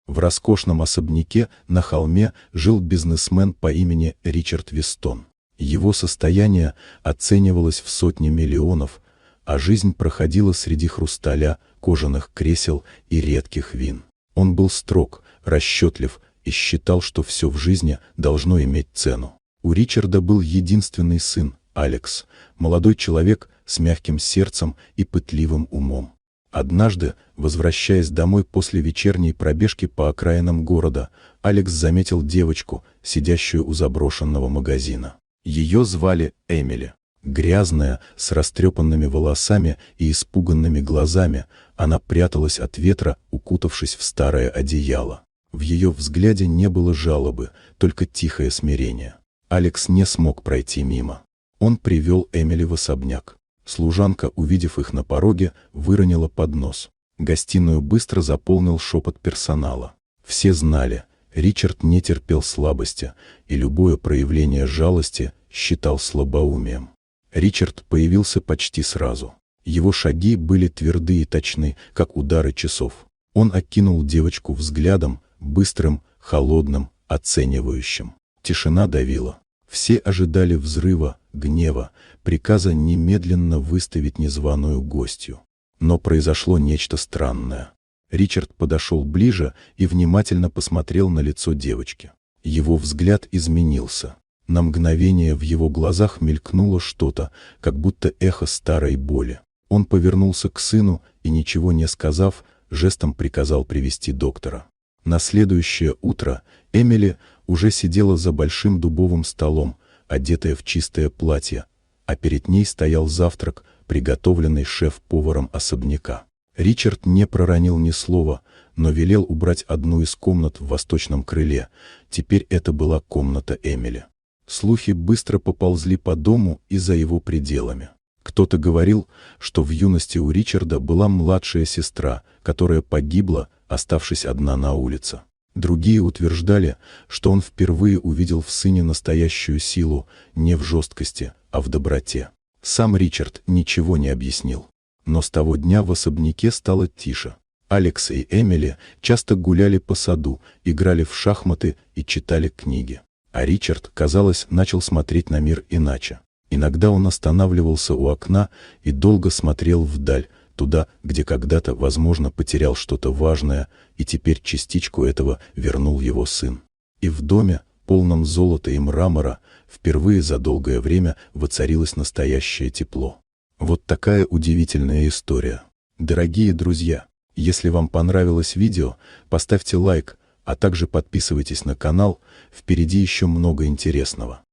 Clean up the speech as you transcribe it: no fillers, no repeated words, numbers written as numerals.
В роскошном особняке на холме жил бизнесмен по имени Ричард Вестон. Его состояние оценивалось в сотни миллионов, а жизнь проходила среди хрусталя, кожаных кресел и редких вин. Он был строг, расчетлив и считал, что все в жизни должно иметь цену. У Ричарда был единственный сын, Алекс, молодой человек с мягким сердцем и пытливым умом. Однажды, возвращаясь домой после вечерней пробежки по окраинам города, Алекс заметил девочку, сидящую у заброшенного магазина. Ее звали Эмили. Грязная, с растрепанными волосами и испуганными глазами, она пряталась от ветра, укутавшись в старое одеяло. В ее взгляде не было жалобы, только тихое смирение. Алекс не смог пройти мимо. Он привел Эмили в особняк. Служанка, увидев их на пороге, выронила поднос. Гостиную быстро заполнил шепот персонала. Все знали, Ричард не терпел слабости, и любое проявление жалости считал слабоумием. Ричард появился почти сразу. Его шаги были тверды и точны, как удары часов. Он окинул девочку взглядом, быстрым, холодным, оценивающим. Тишина давила. Все ожидали взрыва, гнева, приказа немедленно выставить незваную гостью. Но произошло нечто странное. Ричард подошел ближе и внимательно посмотрел на лицо девочки. Его взгляд изменился. На мгновение в его глазах мелькнуло что-то, как будто эхо старой боли. Он повернулся к сыну и, ничего не сказав, жестом приказал привести доктора. На следующее утро Эмили уже сидела за большим дубовым столом, одетая в чистое платье, а перед ней стоял завтрак, приготовленный шеф-поваром особняка. Ричард не проронил ни слова, но велел убрать одну из комнат в восточном крыле. Теперь это была комната Эмили. Слухи быстро поползли по дому и за его пределами. Кто-то говорил, что в юности у Ричарда была младшая сестра, которая погибла, оставшись одна на улице. Другие утверждали, что он впервые увидел в сыне настоящую силу, не в жесткости, а в доброте. Сам Ричард ничего не объяснил. Но с того дня в особняке стало тише. Алекс и Эмили часто гуляли по саду, играли в шахматы и читали книги. А Ричард, казалось, начал смотреть на мир иначе. Иногда он останавливался у окна и долго смотрел вдаль, туда, где когда-то, возможно, потерял что-то важное, и теперь частичку этого вернул его сын. И в доме, полном золота и мрамора, впервые за долгое время воцарилось настоящее тепло. Вот такая удивительная история. Дорогие друзья, если вам понравилось видео, поставьте лайк, а также подписывайтесь на канал, впереди еще много интересного.